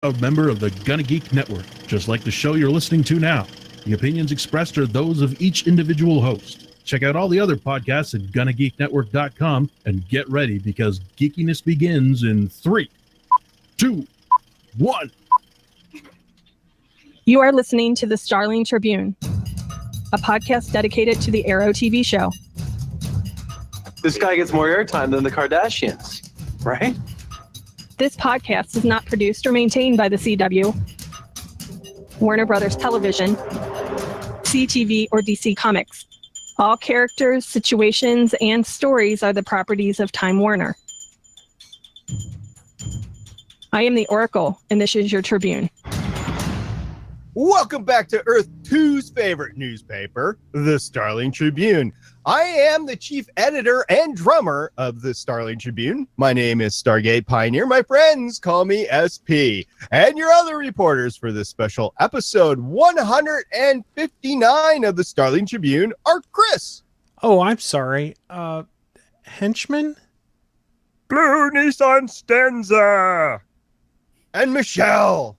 A member of the GonnaGeek Network, just like the show you're listening to now. The opinions expressed are those of each individual host. Check out all the other podcasts at GonnaGeekNetwork.com and get ready because geekiness begins in 3, 2, 1. You are listening to the Starling Tribune, a podcast dedicated to the Arrow TV show. This guy gets more airtime than the Kardashians, right? This podcast is not produced or maintained by the CW, Warner Brothers Television, CTV, or DC Comics. All characters, situations, and stories are the properties of Time Warner. I am the Oracle, and this is your Tribune. Welcome back to Earth 2's favorite newspaper, the Starling Tribune. I am the chief editor and drummer of the Starling Tribune. My name is Stargate Pioneer. My friends call me SP. And your other reporters for this special episode 159 of the Starling Tribune are Chris. Oh, I'm sorry. Henchman? Blue Nissan Stanza. And Michelle.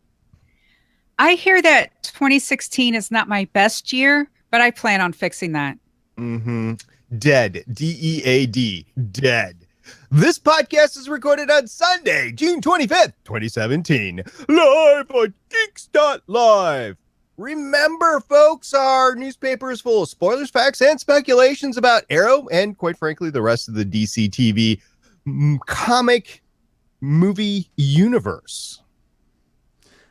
I hear that 2016 is not my best year, but I plan on fixing that. Dead. D-E-A-D. Dead. This podcast is recorded on Sunday, June 25th, 2017. Live on Geeks.live. Remember, folks, our newspaper is full of spoilers, facts, and speculations about Arrow and, quite frankly, the rest of the DC TV comic movie universe.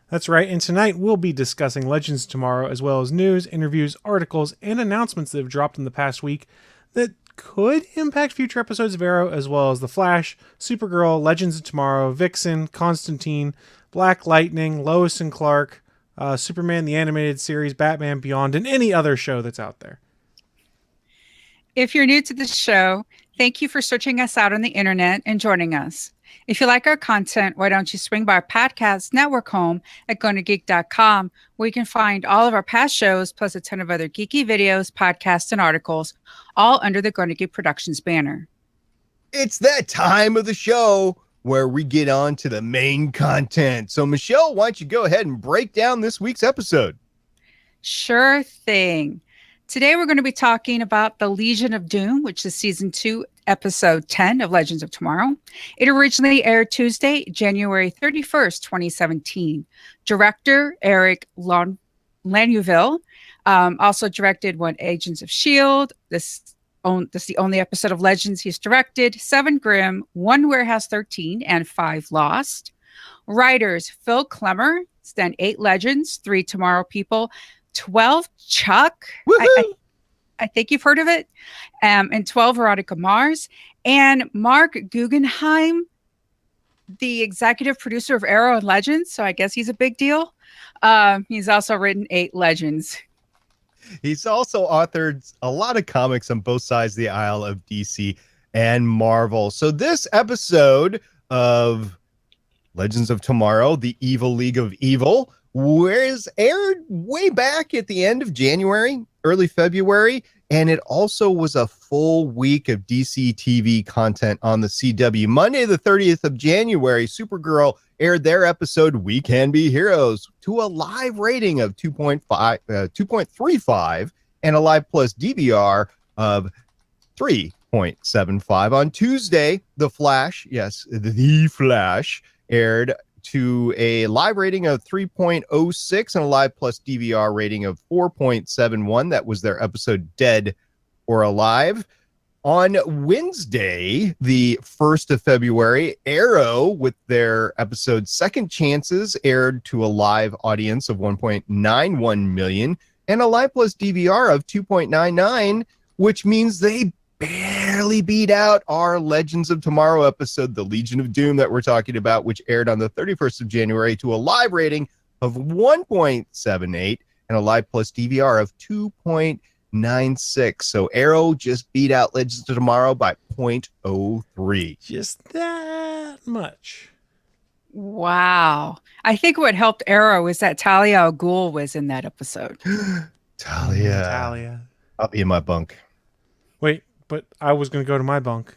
That's right, and tonight we'll be discussing Legends Tomorrow, as well as news, interviews, articles, and announcements that have dropped in the past week that could impact future episodes of Arrow, as well as The Flash, Supergirl, Legends of Tomorrow, Vixen, Constantine, Black Lightning, Lois and Clark, Superman the Animated Series, Batman Beyond, and any other show that's out there. If you're new to this show, thank you for searching us out on the internet and joining us. If you like our content, why don't you swing by our podcast network home at GonnaGeek.com, where you can find all of our past shows, plus a ton of other geeky videos, podcasts, and articles, all under the GonnaGeek Productions banner. It's that time of the show where we get on to the main content. So, Michelle, why don't you go ahead and break down this week's episode? Sure thing. Today, we're going to be talking about The Legion of Doom, which is Season 2, Episode 10 of Legends of Tomorrow. It originally aired Tuesday, January 31st, 2017. Director, Eric Laneuville, also directed Agents of S.H.I.E.L.D. This is the only episode of Legends he's directed. 7 Grimm, 1 Warehouse 13, and 5 Lost. Writers, Phil Klemmer, it's done 8 Legends, 3 Tomorrow People, 12 Chuck. I think you've heard of it. And 12 Veronica Mars. And Mark Guggenheim, the executive producer of Arrow and Legends. So I guess he's a big deal. He's also written 8 Legends. He's also authored a lot of comics on both sides of the aisle of DC and Marvel. So this episode of Legends of Tomorrow, The Evil League of Evil, was aired way back at the end of January, early February, and it also was a full week of DC TV content on the CW. Monday, the 30th of January, Supergirl aired their episode We Can Be Heroes to a live rating of 2.35 and a live plus DVR of 3.75. On Tuesday, The Flash, yes, The Flash, aired to a live rating of 3.06 and a live plus DVR rating of 4.71. That was their episode Dead or Alive. On Wednesday, the 1st of February, Arrow, with their episode Second Chances, aired to a live audience of 1.91 million and a live plus DVR of 2.99, which means they barely beat out our Legends of Tomorrow episode, The Legion of Doom, that we're talking about, which aired on the 31st of January to a live rating of 1.78 and a live plus DVR of 2.96. So Arrow just beat out Legends of Tomorrow by 0.03. Just that much. Wow. I think what helped Arrow is that Talia al Ghul was in that episode. Talia. I'll be in my bunk. Wait, but I was going to go to my bunk.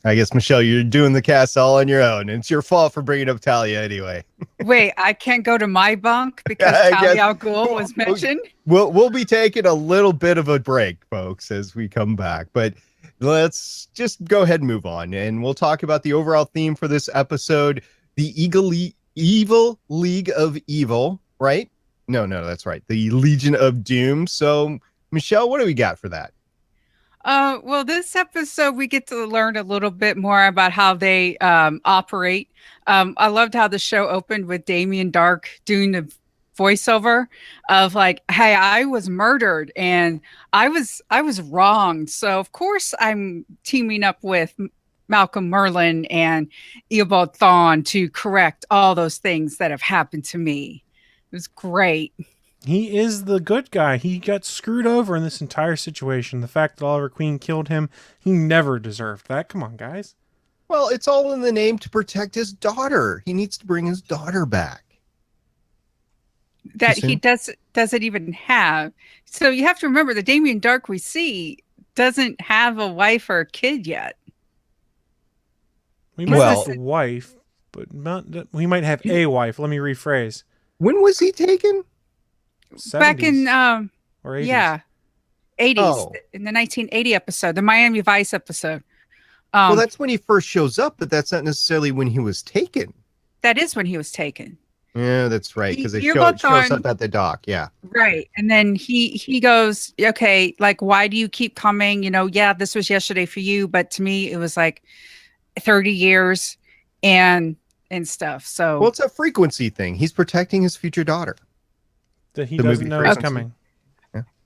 I guess, Michelle, you're doing the cast all on your own. It's your fault for bringing up Talia anyway. Wait, I can't go to my bunk because I Talia guess- al Ghul was mentioned? We'll be taking a little bit of a break, folks, as we come back. But let's just go ahead and move on. And we'll talk about the overall theme for this episode, the Evil League of Evil, right? No, that's right. The Legion of Doom. So, Michelle, what do we got for that? Well, this episode, we get to learn a little bit more about how they operate. I loved how the show opened with Damien Dark doing the voiceover of like, hey, I was murdered and I was wronged. So, of course, I'm teaming up with Malcolm Merlin and Eobald Thawne to correct all those things that have happened to me. It was great. He is the good guy. He got screwed over in this entire situation. The fact that Oliver Queen killed him, he never deserved that. Come on, guys. Well, it's all in the name to protect his daughter. He needs to bring his daughter back. That he doesn't even have. So you have to remember the Damien Dark we see doesn't have a wife or a kid yet. We might have a wife, but not. We might have a wife. Let me rephrase. When was he taken? 70s Back in or 80s. yeah, 80s Oh. in the 1980 episode, the Miami Vice episode. Well, that's when he first shows up, but that's not necessarily when he was taken. That is when he was taken. Yeah, that's right, because it You're shows both up at the dock. Yeah. Right. And then he goes, okay, like, why do you keep coming? You know, yeah, this was yesterday for you, but to me it was like 30 years and stuff. So Well, it's a frequency thing. He's protecting his future daughter. That he The doesn't movie know is Frequency. coming.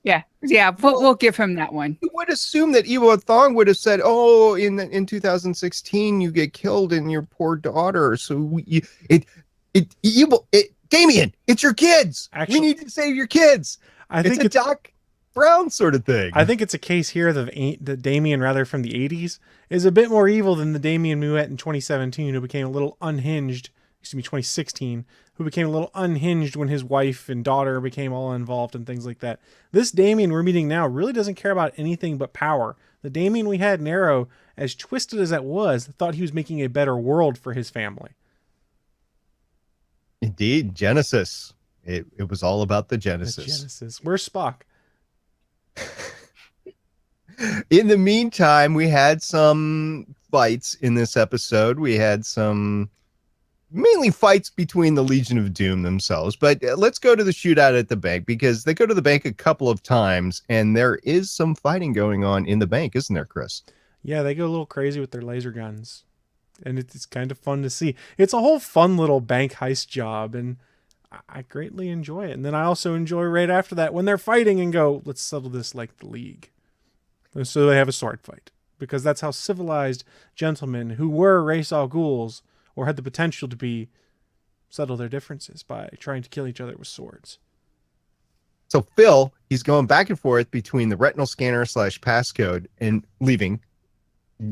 yeah, we'll give him that one. You would assume that Eobald Thawne would have said, "Oh, in 2016, you get killed and your poor daughter." So Damien, it's your kids. Actually- we need to save your kids. I It's think a Doc Brown sort of thing. I think it's a case here that the Damien, rather from the 80s, is a bit more evil than the Damien we met in 2017, who became a little unhinged. 2016, who became a little unhinged when his wife and daughter became all involved and things like that. This Damien we're meeting now really doesn't care about anything but power. The Damien we had in Arrow, as twisted as that was, thought he was making a better world for his family. Indeed, Genesis. It was all about the The Genesis. Genesis. Where's Spock? In the meantime, we had some fights in this episode. We had some mainly fights between the Legion of Doom themselves, but let's go to the shootout at the bank, because they go to the bank a couple of times and there is some fighting going on in the bank, isn't there, Chris? Yeah, they go a little crazy with their laser guns. And it's kind of fun to see. It's a whole fun little bank heist job, and I greatly enjoy it. And then I also enjoy right after that when they're fighting and go, let's settle this like the League. And so they have a sword fight, because that's how civilized gentlemen who were Ra's al Ghul's, or had the potential to be, settle their differences by trying to kill each other with swords. So Phil, he's going back and forth between the retinal scanner / passcode and leaving,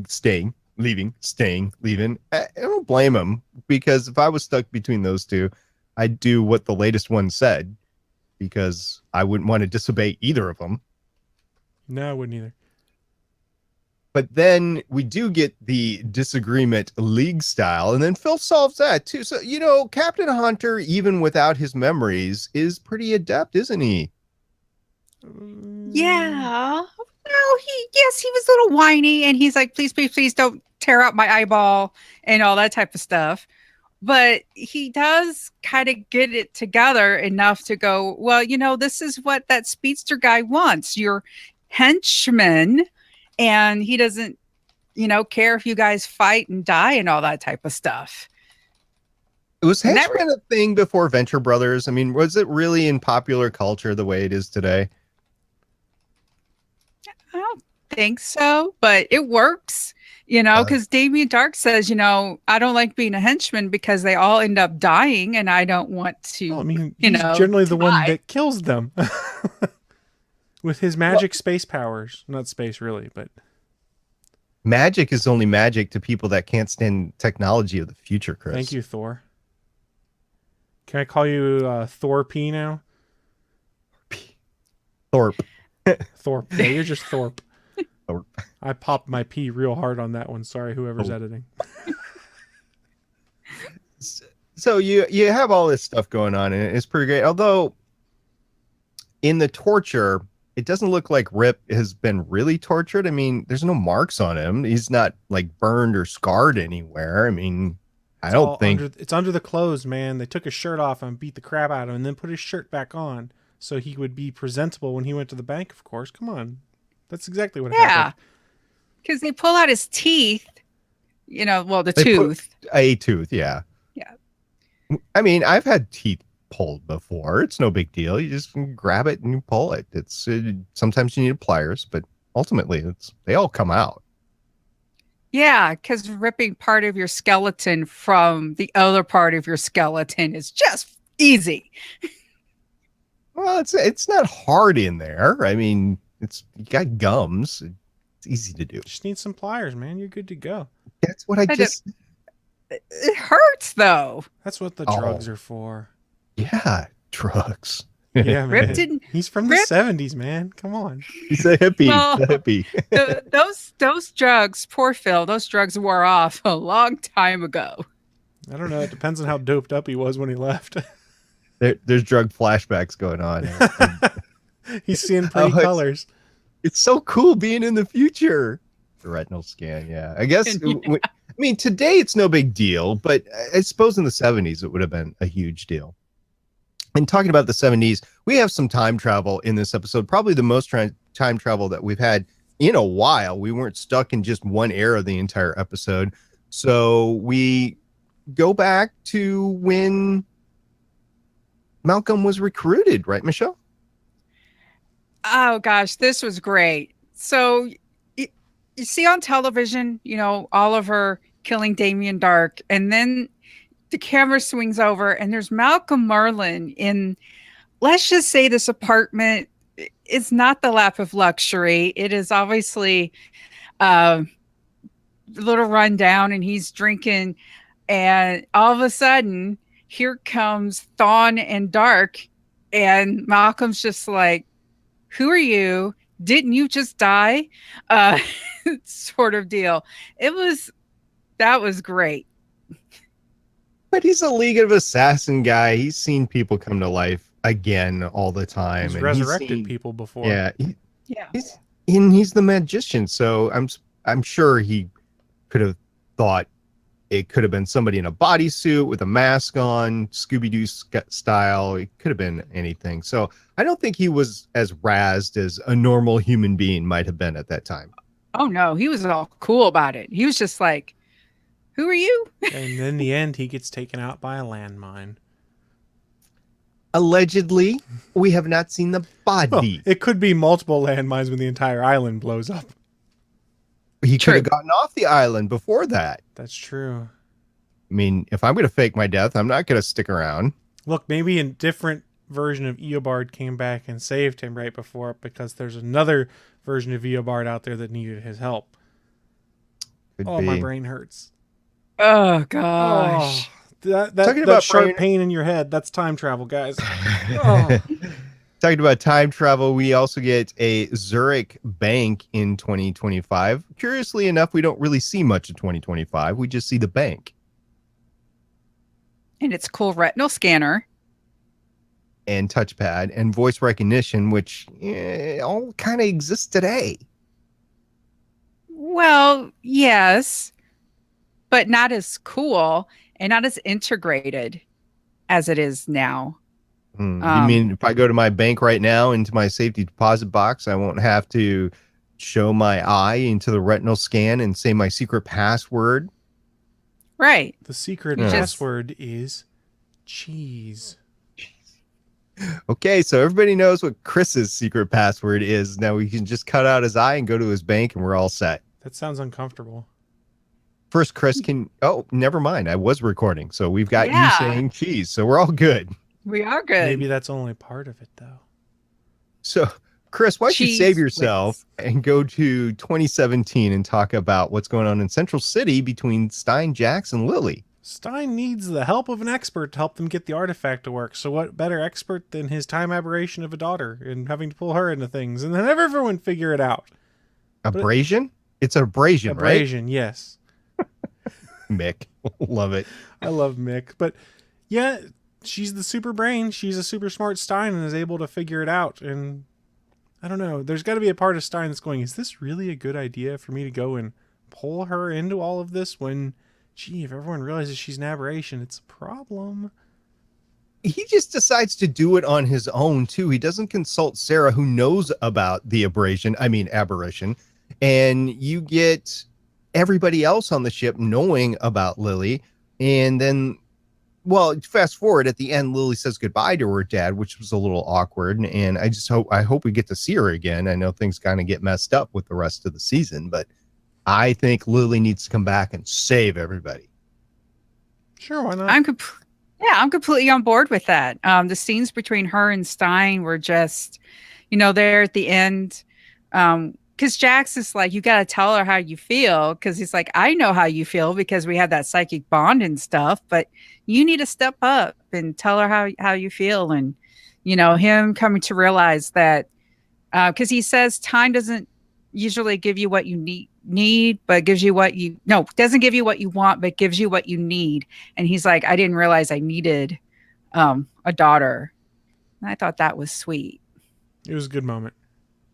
staying, leaving, staying, leaving. I don't blame him, because if I was stuck between those two, I'd do what the latest one said, because I wouldn't want to disobey either of them. No, I wouldn't either. But then we do get the disagreement League style, and then Phil solves that too. So, Captain Hunter, even without his memories, is pretty adept, isn't he? Yeah. No, he was a little whiny and he's like, please don't tear out my eyeball and all that type of stuff. But he does kind of get it together enough to go, well, this is what that speedster guy wants. Your henchman. And he doesn't, care if you guys fight and die and all that type of stuff. It was henchman a thing before Venture Brothers? I mean, was it really in popular culture the way it is today? I don't think so, but it works, because Damien Dark says, I don't like being a henchman because they all end up dying and I don't want to, Well, I mean, he's generally the one that kills them. With his magic space powers. Not space, really, but... Magic is only magic to people that can't stand technology of the future, Chris. Thank you, Thor. Can I call you Thor P now? Thorpe. Thorpe. Yeah, you're just Thorpe. I popped my pee real hard on that one. Sorry, whoever's editing. So you have all this stuff going on, and it's pretty great. Although in the torture, it doesn't look like Rip has been really tortured. I mean, there's no marks on him. He's not like burned or scarred anywhere. I mean, I don't think it's under the clothes, man. They took his shirt off and beat the crap out of him, and then put his shirt back on so he would be presentable when he went to the bank. Of course, come on, that's exactly what happened. Yeah, because they pull out his teeth. You know, well, the they tooth. a tooth, yeah. Yeah. I mean, I've had teeth pulled before. It's no big deal. You just grab it and you pull it. It's sometimes you need pliers, but ultimately, they all come out. Yeah, because ripping part of your skeleton from the other part of your skeleton is just easy. Well, it's not hard in there. I mean, you got gums. It's easy to do. Just need some pliers, man. You're good to go. That's what I just. It hurts though. That's what the drugs are for. Yeah, drugs. Yeah, man. Rip didn't. He's from the 70s, man. Come on. He's a hippie. Well, a hippie. Those drugs, poor Phil. Those drugs wore off a long time ago. I don't know. It depends on how doped up he was when he left. There's drug flashbacks going on. He's seeing pretty colors. It's so cool being in the future. The retinal scan, yeah. I guess. I mean, today it's no big deal, but I suppose in the 70s it would have been a huge deal. And talking about the 70s, we have some time travel in this episode. Probably the most time travel that we've had in a while. We weren't stuck in just one era the entire episode. So we go back to when Malcolm was recruited, right, Michelle? Oh gosh, this was great. So you see on television, you know, Oliver killing Damien Dark, and then the camera swings over and there's Malcolm Merlyn in, let's just say, this apartment is not the lap of luxury. It is obviously a little run down, and he's drinking, and all of a sudden here comes Thawne and Dark, and Malcolm's just like, who are you? Didn't you just die? Sort of deal. That was great. But he's a League of Assassin guy. He's seen people come to life again all the time. He's resurrected people before. Yeah. Yeah. He's the magician. So I'm sure he could have thought it could have been somebody in a bodysuit with a mask on, Scooby-Doo style. It could have been anything. So I don't think he was as razzed as a normal human being might have been at that time. Oh no, he was all cool about it. He was just like, who are you? And in the end, he gets taken out by a landmine. Allegedly, we have not seen the body. Well, it could be multiple landmines when the entire island blows up. He could have gotten off the island before that. That's true. I mean, if I'm going to fake my death, I'm not going to stick around. Look, maybe a different version of Eobard came back and saved him right before, because there's another version of Eobard out there that needed his help. My brain hurts. Oh gosh. That sharp pain in your head, that's time travel, guys. Talking about time travel, we also get a Zurich bank in 2025. Curiously enough, we don't really see much of 2025. We just see the bank. And it's cool retinal scanner. And touchpad and voice recognition, which all kind of exists today. Well, yes, but not as cool and not as integrated as it is now. You mean if I go to my bank right now into my safety deposit box, I won't have to show my eye into the retinal scan and say my secret password? Right. The secret password is cheese. Okay, so everybody knows what Chris's secret password is. Now we can just cut out his eye and go to his bank and we're all set. That sounds uncomfortable. First, Chris can... Oh, never mind. I was recording. So we've got you saying cheese. So we're all good. We are good. Maybe that's only part of it, though. So, Chris, why don't you save yourself and go to 2017 and talk about what's going on in Central City between Stein, Jax, and Lily? Stein needs the help of an expert to help them get the artifact to work. So what better expert than his time aberration of a daughter and having to pull her into things and then have everyone figure it out? Abrasion? It's an abrasion, right? Abrasion, yes. Mick. Love it. I love Mick. But yeah, she's the super brain. She's a super smart Stein and is able to figure it out. And I don't know. There's got to be a part of Stein that's going, is this really a good idea for me to go and pull her into all of this when, gee, if everyone realizes she's an aberration, it's a problem. He just decides to do it on his own, too. He doesn't consult Sarah, who knows about the aberration. And you get everybody else on the ship knowing about Lily. And then, well, fast forward at the end, Lily says goodbye to her dad, which was a little awkward. And I hope we get to see her again. I know things kind of get messed up with the rest of the season, but I think Lily needs to come back and save everybody. Sure, why not? I'm completely on board with that. The scenes between her and Stein were just, there at the end. Because Jax is like, you got to tell her how you feel. Because he's like, I know how you feel because we have that psychic bond and stuff. But you need to step up and tell her how you feel. And, him coming to realize that, because he says time doesn't usually give you what you need, but gives you doesn't give you what you want, but gives you what you need. And he's like, I didn't realize I needed a daughter. And I thought that was sweet. It was a good moment.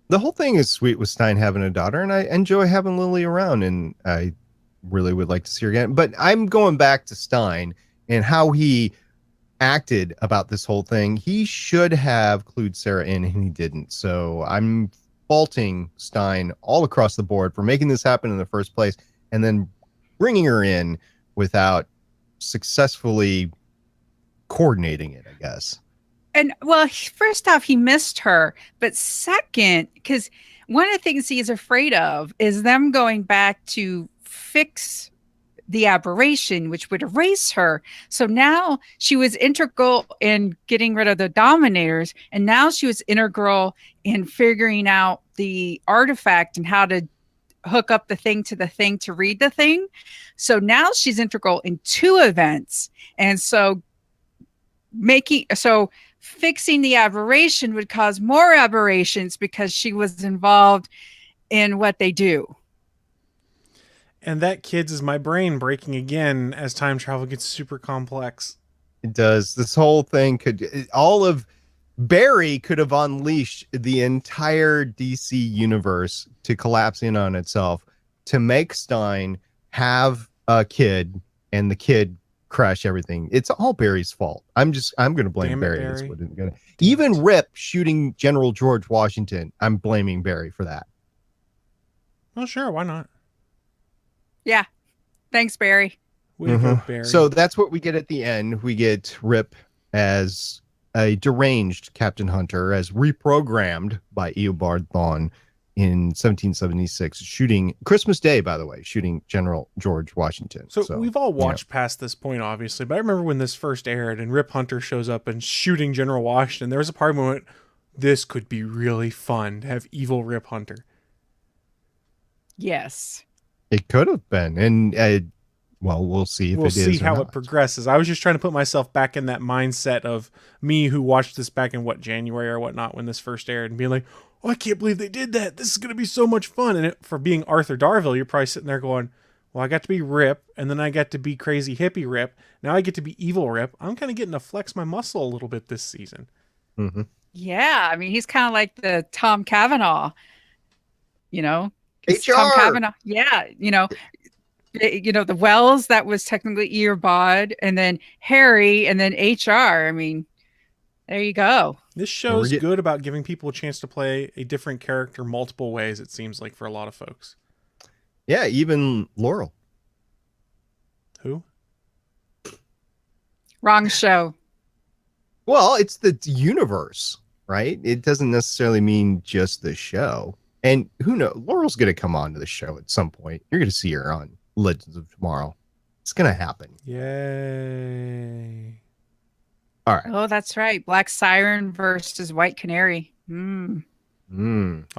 The whole thing is sweet with Stein having a daughter, and I enjoy having Lily around, and I really would like to see her again. But I'm going back to Stein and how he acted about this whole thing. He should have clued Sarah in, and he didn't. So I'm faulting Stein all across the board for making this happen in the first place, and then bringing her in without successfully coordinating it, I guess. And well, first off, he missed her. But second, because one of the things he's afraid of is them going back to fix the aberration, which would erase her. So now she was integral in getting rid of the Dominators. And now she was integral in figuring out the artifact and how to hook up the thing to read the thing. So now she's integral in two events. And so fixing the aberration would cause more aberrations because she was involved in what they do. And that, kids, is my brain breaking again as time travel gets super complex. It does. This whole thing Barry could have unleashed the entire DC universe to collapse in on itself to make Stein have a kid and the kid crash everything. It's all Barry's fault. I'm going to blame Barry. Even Rip shooting General George Washington, I'm blaming Barry for that. Well, sure, why not? Yeah. Thanks, Barry. Barry. So that's what we get at the end. We get Rip as a deranged Captain Hunter, as reprogrammed by Eobard Thawne in 1776, shooting Christmas Day, by the way, shooting General George Washington. So we've all watched past this point, obviously, but I remember when this first aired and Rip Hunter shows up and shooting General Washington, there was a part of me went, this could be really fun to have evil Rip Hunter. Yes. It could have been. And we'll see if we'll it is. We'll see how not. it progresses. I was just trying to put myself back in that mindset of me who watched this back in January or whatnot when this first aired and being like, oh, I can't believe they did that. This is going to be so much fun. And for being Arthur Darvill, you're probably sitting there going, well, I got to be Rip, and then I got to be crazy hippie Rip. Now I get to be evil Rip. I'm kind of getting to flex my muscle a little bit this season. Mm-hmm. Yeah, I mean, he's kind of like the Tom Cavanaugh, HR. Tom Cavanaugh. Yeah, the Wells, that was technically Earbod, and then Harry, and then HR. I mean, there you go. This show's good about giving people a chance to play a different character multiple ways, it seems like, for a lot of folks. Yeah, even Laurel. Who? Wrong show. Well, it's the universe, right? It doesn't necessarily mean just the show. And who knows? Laurel's going to come on to the show at some point. You're going to see her on Legends of Tomorrow. It's going to happen. Yay. All right. Oh, that's right. Black Siren versus White Canary. I'll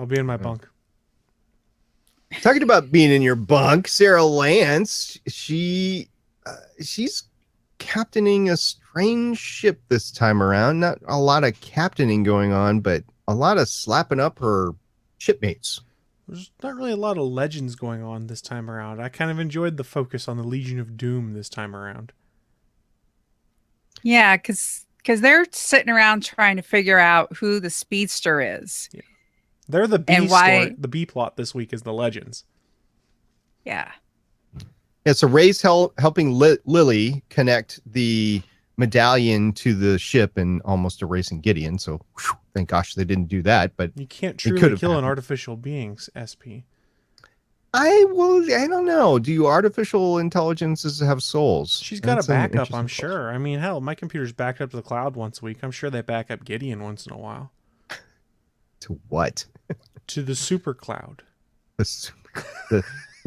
be in my bunk. Talking about being in your bunk, Sarah Lance, she's captaining a strange ship this time around. Not a lot of captaining going on, but a lot of slapping up her shipmates. There's not really a lot of legends going on this time around. I kind of enjoyed the focus on the Legion of Doom this time around. Yeah, because they're sitting around trying to figure out who the speedster is. Yeah. They're the B And why- story. The B plot this week is the legends. Yeah. Yeah, so Ray's helping Lily connect the medallion to the ship and almost erasing Gideon. So whew, thank gosh they didn't do that. But You can't It truly could've kill an happened. artificial being, SP. I don't know. Do artificial intelligences have souls? She's got That's a an backup, interesting I'm question. sure. I mean, hell, my computer's backed up to the cloud once a week. I'm sure they back up Gideon once in a while. To what? To the super cloud.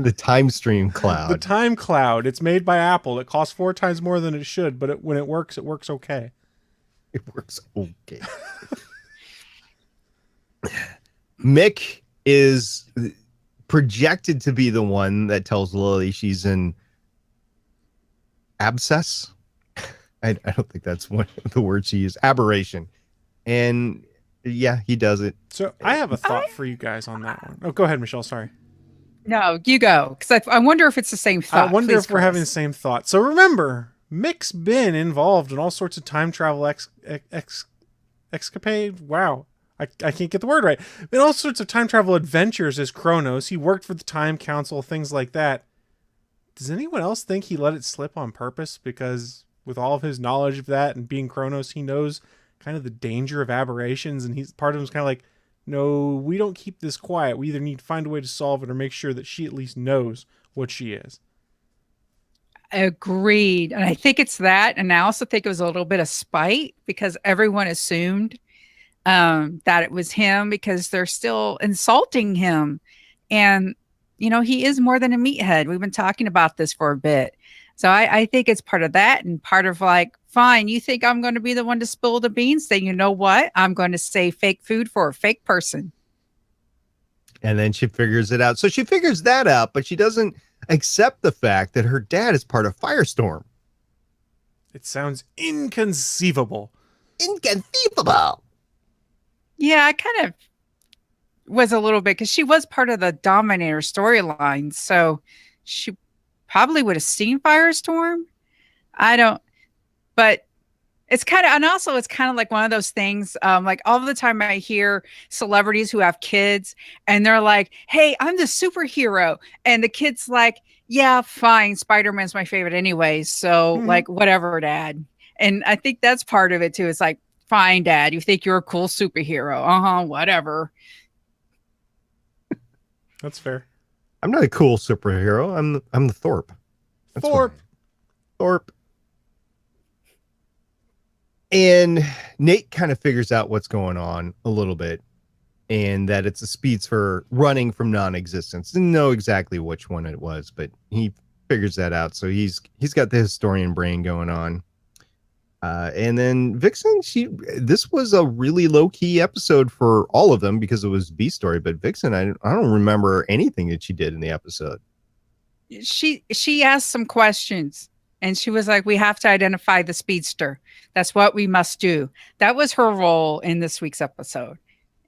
The time stream cloud. The time cloud. It's made by Apple. It costs 4 times more than it should, but when it works okay. It works okay. Mick is projected to be the one that tells Lily she's in abscess. I don't think that's one of the words she used. Aberration. And yeah, he does it. So I have a thought for you guys on that one. Oh, go ahead, Michelle. Sorry. No, you go. Because I wonder if it's the same thought. I wonder Please, if we're having the Chris. same thought. So remember, Mick's been involved in all sorts of time travel escapade. Wow. I can't get the word right. In all sorts of time travel adventures as Kronos. He worked for the Time Council, things like that. Does anyone else think he let it slip on purpose? Because with all of his knowledge of that and being Kronos, he knows kind of the danger of aberrations. And he's part of him's kind of like, no, we don't keep this quiet. We either need to find a way to solve it or make sure that she at least knows what she is. Agreed. And I think it's that. And I also think it was a little bit of spite because everyone assumed that it was him because they're still insulting him. And, you know, he is more than a meathead. We've been talking about this for a bit. So I think it's part of that and part of like, fine, you think I'm going to be the one to spill the beans? Then you know what? I'm going to say fake food for a fake person. And then she figures it out. So she figures that out, but she doesn't accept the fact that her dad is part of Firestorm. It sounds inconceivable. Inconceivable. Yeah, I kind of was a little bit because she was part of the Dominator storyline. So she probably would have seen Firestorm. I don't, but it's kind of, and also it's kind of like one of those things, like all the time I hear celebrities who have kids and they're like, hey, I'm the superhero. And the kid's like, yeah, fine. Spider-Man's my favorite anyway. So like, whatever, dad. And I think that's part of it too. It's like, fine, dad, you think you're a cool superhero. Whatever. That's fair. I'm not a cool superhero. I'm the Thorpe. That's Thorpe. what I am. Thorpe. And Nate kind of figures out what's going on a little bit and that it's a speeds for running from non-existence. Didn't know exactly which one it was, but he figures that out. So he's got the historian brain going on. And then Vixen, this was a really low-key episode for all of them because it was B story, but Vixen, I don't remember anything that she did in the episode. She asked some questions and she was like, we have to identify the speedster. That's what we must do. That was her role in this week's episode.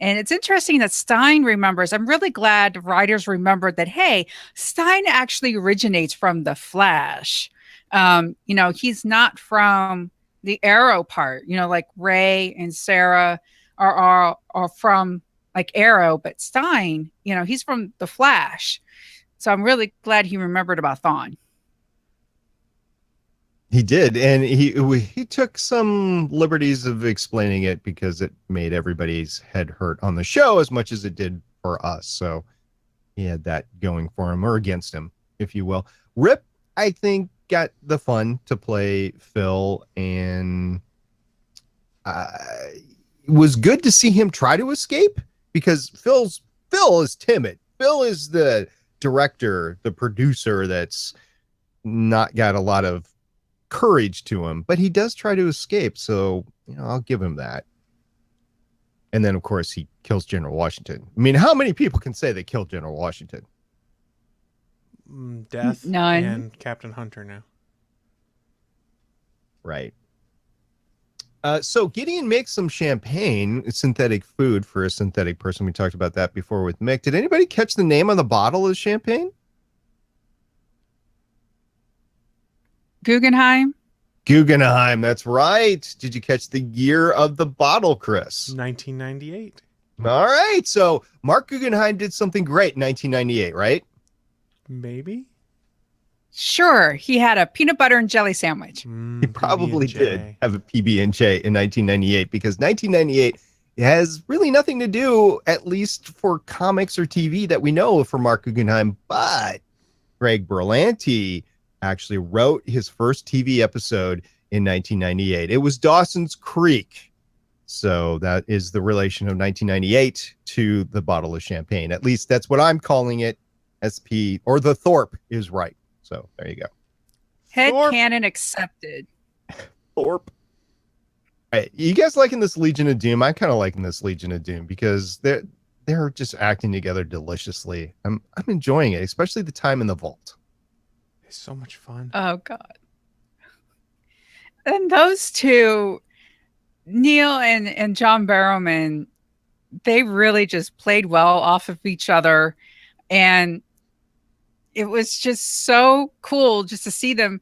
And it's interesting that Stein remembers. I'm really glad writers remembered that, hey, Stein actually originates from the Flash. He's not from the Arrow part, like Ray and Sarah are from like Arrow, but Stein, he's from the Flash. So I'm really glad he remembered about Thawne. He did, and he took some liberties of explaining it because it made everybody's head hurt on the show as much as it did for us. So he had that going for him, or against him, if you will. Rip, I think, got the fun to play Phil, and it was good to see him try to escape because Phil is timid. Phil is the director, the producer that's not got a lot of courage to him, but he does try to escape, so I'll give him that. And then of course he kills General Washington. I mean, how many people can say they killed General Washington? Death. None. And Captain Hunter now. Right. So Gideon makes some champagne, synthetic food for a synthetic person. We talked about that before with Mick. Did anybody catch the name on the bottle of champagne? Guggenheim. Guggenheim, that's right. Did you catch the year of the bottle, Chris? 1998. All right. So Mark Guggenheim did something great in 1998, right? Maybe. Sure, he had a peanut butter and jelly sandwich. He probably did have a PB&J in 1998 because 1998 has really nothing to do, at least for comics or TV that we know of for Mark Guggenheim. But Greg Berlanti actually wrote his first TV episode in 1998. It was Dawson's Creek. So that is the relation of 1998 to the bottle of champagne. At least that's what I'm calling it. SP or the Thorpe is right. So there you go. Head Thorpe. canon accepted. Thorpe. All right, you guys liking this Legion of Doom? I'm kind of liking this Legion of Doom because they're just acting together deliciously. I'm enjoying it, especially the time in the vault. It's so much fun. Oh God. And those two, Neil and John Barrowman, they really just played well off of each other. And it was just so cool just to see them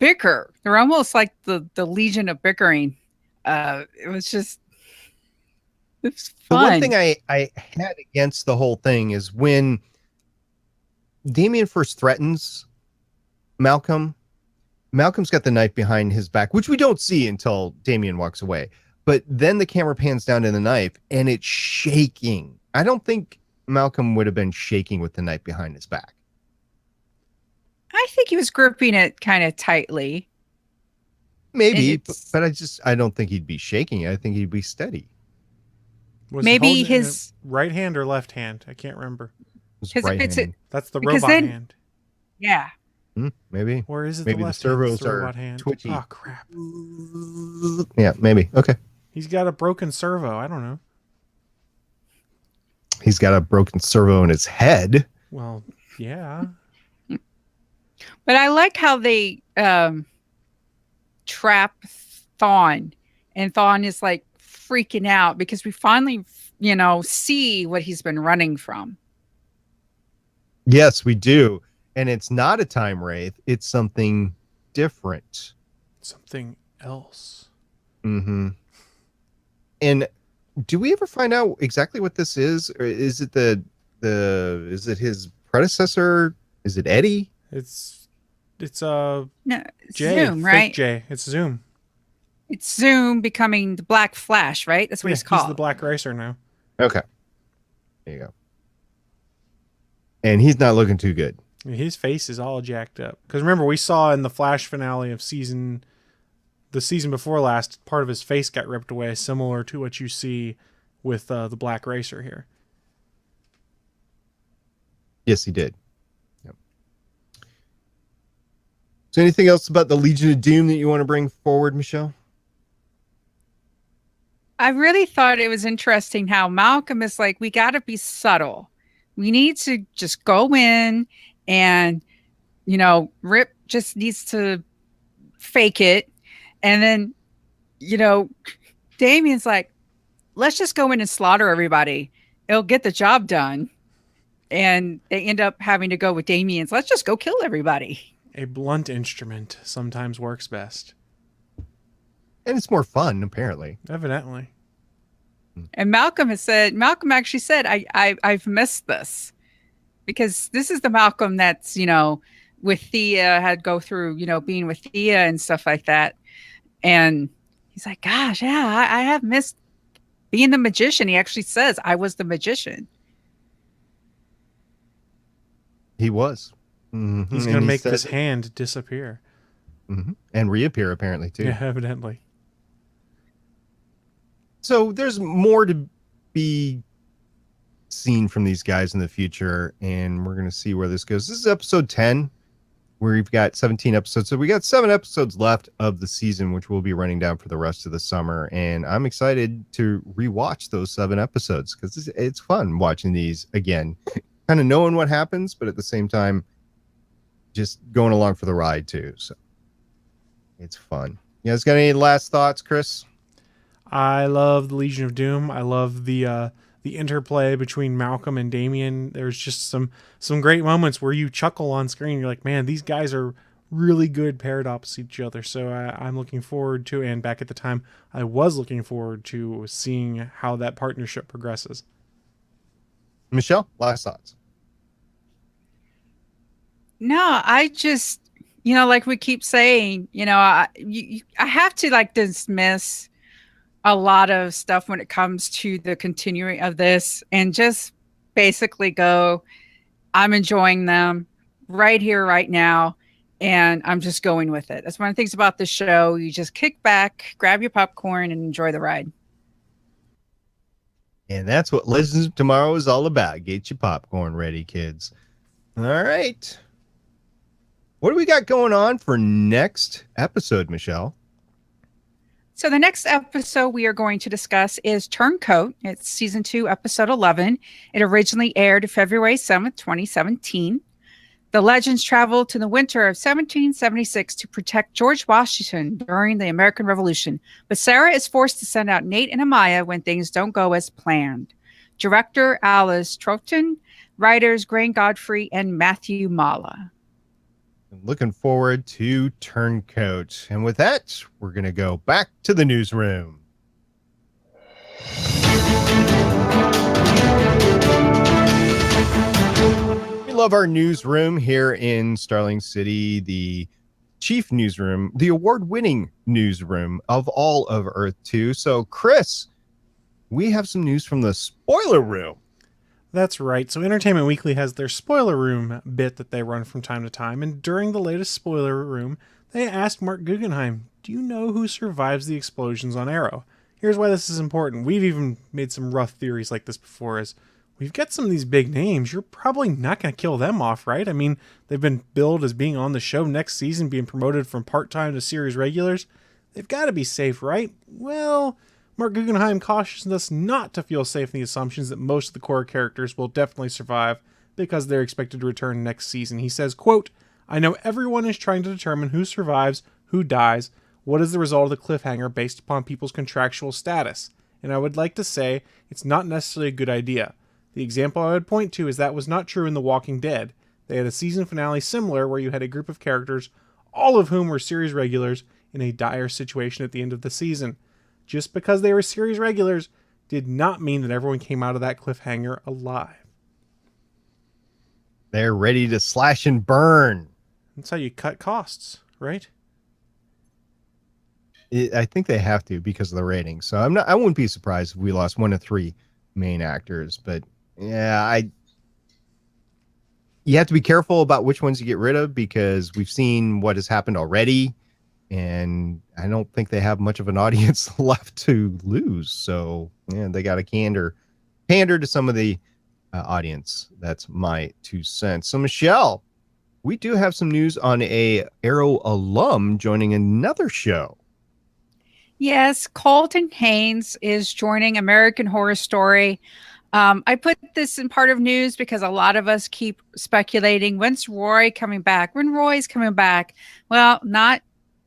bicker. They're almost like the Legion of bickering. It was fun. The one thing I had against the whole thing is when Damian first threatens Malcolm's got the knife behind his back, which we don't see until Damian walks away. But then the camera pans down to the knife and it's shaking. I don't think Malcolm would have been shaking with the knife behind his back. I think he was gripping it kind of tightly. Maybe, but I don't think he'd be shaking. I think he'd be steady. Was maybe he holding it in his a right hand or left hand. I can't remember. Because if it's That's the because robot then- hand. yeah. Maybe. Or is it Maybe the the left hand? servos It's the are robot hand. twitchy. Oh crap! Yeah, maybe. Okay. He's got a broken servo. I don't know. He's got a broken servo in his head. Well, yeah. But I like how they trap Thawne, and Thawne is like freaking out because we finally, see what he's been running from. Yes, we do. And it's not a time wraith. It's something different. Something else. Mm-hmm. And do we ever find out exactly what this is? Or is it is it his predecessor? Is it Eddie? It's No, Jay, Zoom, fake right? Jay. It's Zoom. It's Zoom becoming the Black Flash, right? That's what he's called. He's the Black Racer now. Okay. There you go. And he's not looking too good. His face is all jacked up. Because remember, we saw in the Flash finale of the season before last, part of his face got ripped away, similar to what you see with the Black Racer here. Yes, he did. Yep. Is there anything else about the Legion of Doom that you want to bring forward, Michelle? I really thought it was interesting how Malcolm is like, we got to be subtle. We need to just go in and, Rip just needs to fake it. And then, Damian's like, let's just go in and slaughter everybody. It'll get the job done. And they end up having to go with Damian's, let's just go kill everybody. A blunt instrument sometimes works best. And it's more fun, apparently. Evidently. And Malcolm actually said, I've missed this. Because this is the Malcolm that's, with Thea, had go through, being with Thea and stuff like that. And he's like, gosh, yeah, I have missed being the magician. He actually says, I was the magician. He was. Mm-hmm. He's going to make this hand disappear. Mm-hmm. And reappear, apparently, too. Yeah, evidently. So there's more to be seen from these guys in the future, and we're going to see where this goes. This is episode 10, where we've got 17 episodes. So we got 7 episodes left of the season, which we'll be running down for the rest of the summer. And I'm excited to rewatch those 7 episodes because it's fun watching these again, kind of knowing what happens, but at the same time, just going along for the ride too. So it's fun. You guys got any last thoughts, Chris? I love the Legion of Doom. I love the interplay between Malcolm and Damian. There's just some great moments where you chuckle on screen. You're like, man, these guys are really good paired opposite each other. So I'm looking forward to, and back at the time, I was looking forward to seeing how that partnership progresses. Michelle, last thoughts. No, I just, like we keep saying, I have to like dismiss a lot of stuff when it comes to the continuing of this and just basically go, I'm enjoying them right here, right now. And I'm just going with it. That's one of the things about the show. You just kick back, grab your popcorn, and enjoy the ride. And that's what Legends of Tomorrow is all about. Get your popcorn ready, kids. All right. What do we got going on for next episode, Michelle? So the next episode we are going to discuss is Turncoat. It's season 2, episode 11. It originally aired February 7th, 2017. The Legends travel to the winter of 1776 to protect George Washington during the American Revolution. But Sarah is forced to send out Nate and Amaya when things don't go as planned. Director Alice Troughton, writers Grain Godfrey and Matthew Mala. Looking forward to Turncoat. And with that, we're going to go back to the newsroom. We love our newsroom here in Starling City, the chief newsroom, the award-winning newsroom of all of Earth 2. So, Chris, we have some news from the spoiler room. That's right. So Entertainment Weekly has their spoiler room bit that they run from time to time. And during the latest spoiler room, they asked Mark Guggenheim, do you know who survives the explosions on Arrow? Here's why this is important. We've even made some rough theories like this before, as we've got some of these big names. You're probably not going to kill them off, right? I mean, they've been billed as being on the show next season, being promoted from part-time to series regulars. They've got to be safe, right? Well, Mark Guggenheim cautions us not to feel safe in the assumptions that most of the core characters will definitely survive because they're expected to return next season. He says, quote, I know everyone is trying to determine who survives, who dies, what is the result of the cliffhanger based upon people's contractual status. And I would like to say it's not necessarily a good idea. The example I would point to is that was not true in The Walking Dead. They had a season finale similar where you had a group of characters, all of whom were series regulars, in a dire situation at the end of the season. Just because they were series regulars did not mean that everyone came out of that cliffhanger alive. They're ready to slash and burn. That's how you cut costs, right? I think they have to because of the ratings. So I wouldn't be surprised if we lost 1 of 3 main actors. But yeah, you have to be careful about which ones you get rid of because we've seen what has happened already. And I don't think they have much of an audience left to lose. So yeah, they got to pander to some of the audience. That's my 2 cents. So Michelle, we do have some news on a Arrow alum joining another show. Yes, Colton Haynes is joining American Horror Story. I put this in part of news because a lot of us keep speculating, when's Roy coming back? When Roy's coming back? Well, not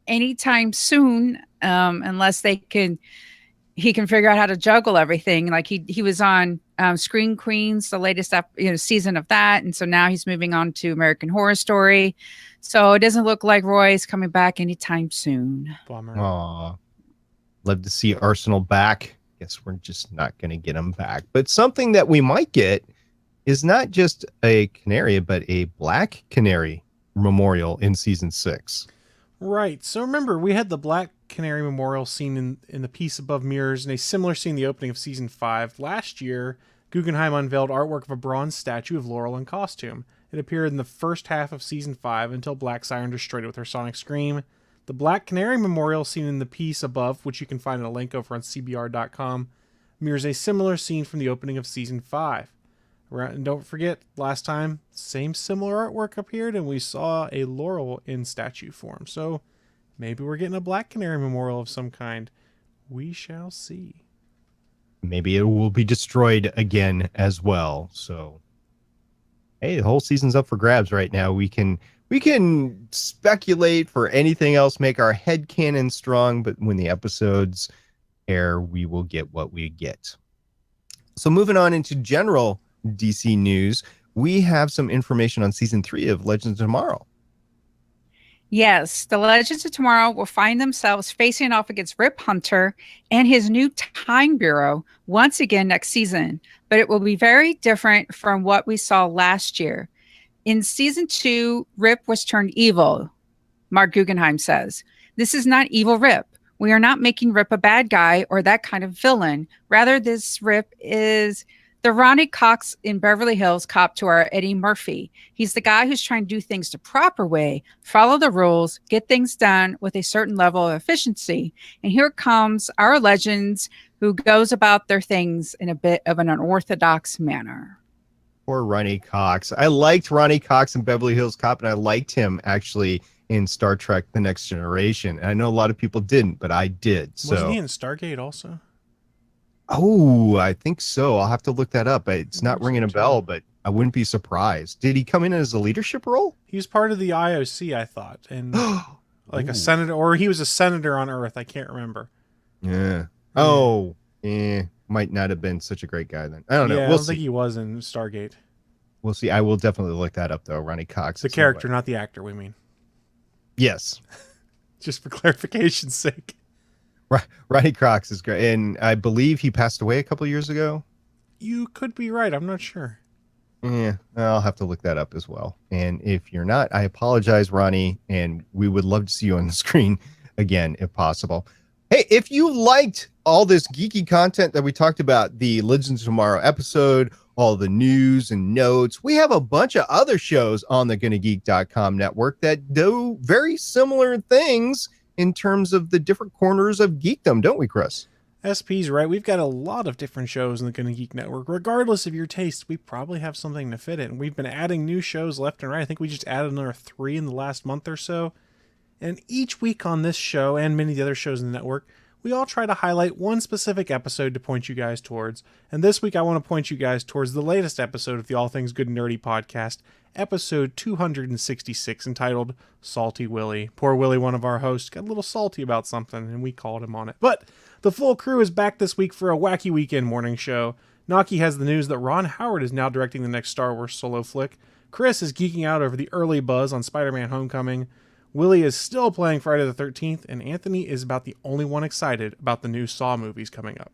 anytime soon, unless he can figure out how to juggle everything. Like he was on Screen Queens, the latest season of that, and so now he's moving on to American Horror Story. So it doesn't look like Roy's coming back anytime soon. Bummer. Aw, love to see Arsenal back. Guess we're just not going to get him back. But something that we might get is not just a canary, but a black canary memorial in season 6. Right. So remember, we had the Black Canary Memorial scene in the piece above mirrors and a similar scene in the opening of season 5. Last year, Guggenheim unveiled artwork of a bronze statue of Laurel in costume. It appeared in the first half of season 5 until Black Siren destroyed it with her sonic scream. The Black Canary Memorial scene in the piece above, which you can find a link over on cbr.com, mirrors a similar scene from the opening of season 5. And don't forget, last time, same similar artwork appeared and we saw a Laurel in statue form. So maybe we're getting a Black Canary Memorial of some kind. We shall see. Maybe it will be destroyed again as well. So, hey, the whole season's up for grabs right now. We can speculate for anything else, make our headcanon strong, but when the episodes air, we will get what we get. So moving on into general DC news, we have some information on season 3 of Legends of Tomorrow. Yes, the Legends of Tomorrow will find themselves facing off against Rip Hunter and his new Time Bureau once again next season, but it will be very different from what we saw last year. In season 2, Rip was turned evil, Mark Guggenheim says. This is not evil Rip. We are not making Rip a bad guy or that kind of villain. Rather, this Rip is the Ronnie Cox in Beverly Hills cop to our Eddie Murphy. He's the guy who's trying to do things the proper way, follow the rules, get things done with a certain level of efficiency. And here comes our Legends who goes about their things in a bit of an unorthodox manner. Poor Ronnie Cox. I liked Ronnie Cox in Beverly Hills Cop, and I liked him actually in Star Trek The Next Generation. And I know a lot of people didn't, but I did. Wasn't he in Stargate also? Oh, I think so. I'll have to look that up. It's not ringing a bell, but I wouldn't be surprised. Did he come in as a leadership role? He was part of the IOC, I thought, and like a senator, or he was a senator on Earth. I can't remember. Yeah. Oh, might not have been such a great guy then. I don't know. Yeah, We'll I don't see. think he was in Stargate. We'll see. I will definitely look that up though. Ronnie Cox. The character, not the actor. We mean. Yes. Just for clarification's sake. Ronnie Cox is great, and I believe he passed away a couple of years ago. You could be right. I'm not sure. Yeah, I'll have to look that up as well. And if you're not, I apologize, Ronnie, and we would love to see you on the screen again if possible. Hey, if you liked all this geeky content that we talked about, the Legends of Tomorrow episode, all the news and notes, we have a bunch of other shows on the GonnaGeek.com network that do very similar things in terms of the different corners of geekdom, don't we, Chris? SP's right. We've got a lot of different shows in the Gonna Geek Network. Regardless of your taste, we probably have something to fit it. And we've been adding new shows left and right. I think we just added another 3 in the last month or so. And each week on this show and many of the other shows in the network, we all try to highlight one specific episode to point you guys towards. And this week I want to point you guys towards the latest episode of the All Things Good and Nerdy podcast, episode 266, entitled Salty Willie. Poor Willie, one of our hosts, got a little salty about something, and we called him on it. But the full crew is back this week for a wacky weekend morning show. Naki has the news that Ron Howard is now directing the next Star Wars solo flick. Chris is geeking out over the early buzz on Spider-Man Homecoming. Willie is still playing Friday the 13th, and Anthony is about the only one excited about the new Saw movies coming up.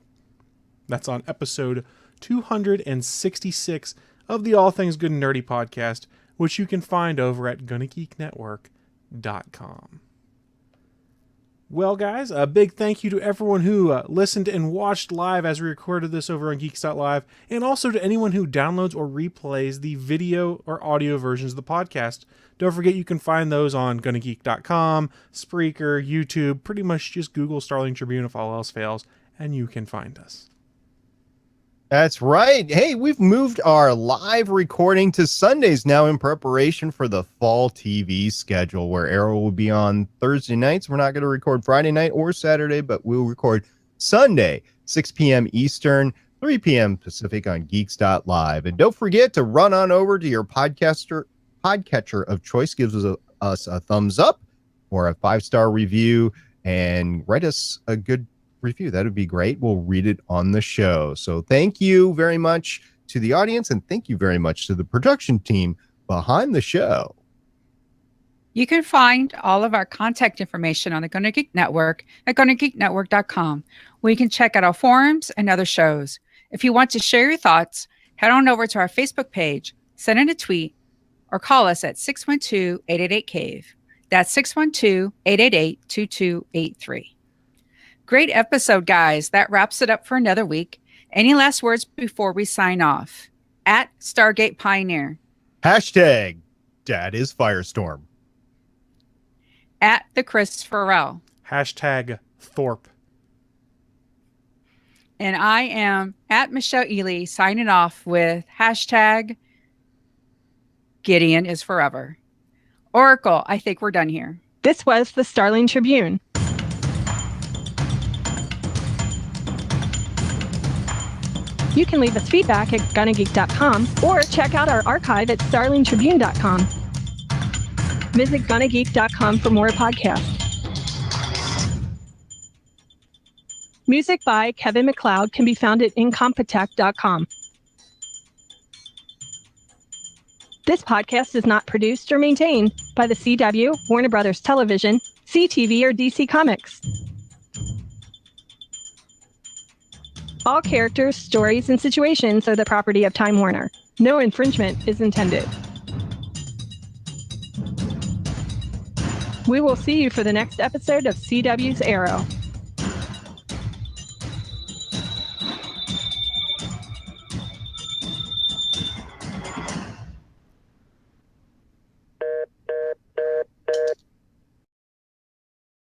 That's on episode 266 of the All Things Good and Nerdy podcast, which you can find over at GonnaGeekNetwork.com. Well, guys, a big thank you to everyone who listened and watched live as we recorded this over on Geeks.live, and also to anyone who downloads or replays the video or audio versions of the podcast. Don't forget you can find those on GonnaGeek.com, Spreaker, YouTube, pretty much just Google Starling Tribune if all else fails, and you can find us. That's right. Hey, we've moved our live recording to Sundays now in preparation for the fall TV schedule, where Arrow will be on Thursday nights. We're not going to record Friday night or Saturday, but we'll record Sunday, 6 p.m. Eastern, 3 p.m. Pacific on Geeks.live. And don't forget to run on over to your podcatcher of choice. Gives us a thumbs up or a 5-star review, and write us a good review. That would be great. We'll read it on the show. So thank you very much to the audience, and thank you very much to the production team behind the show. You can find all of our contact information on the Gonna Geek Network at GonnaGeekNetwork.com, where you can check out our forums and other shows. If you want to share your thoughts, head on over to our Facebook page, send in a tweet, or call us at 612-888-CAVE. That's 612-888-2283. Great episode, guys. That wraps it up for another week. Any last words before we sign off? At Stargate Pioneer. Hashtag Dad is Firestorm. At the Chris Farrell. Hashtag Thorpe. And I am at Michelle Ely, signing off with hashtag Gideon is forever. Oracle, I think we're done here. This was the Starling Tribune. You can leave us feedback at GonnaGeek.com or check out our archive at StarlingTribune.com. Visit GonnaGeek.com for more podcasts. Music by Kevin MacLeod can be found at incompetech.com. This podcast is not produced or maintained by the CW, Warner Brothers Television, CTV, or DC Comics. All characters, stories, and situations are the property of Time Warner. No infringement is intended. We will see you for the next episode of CW's Arrow.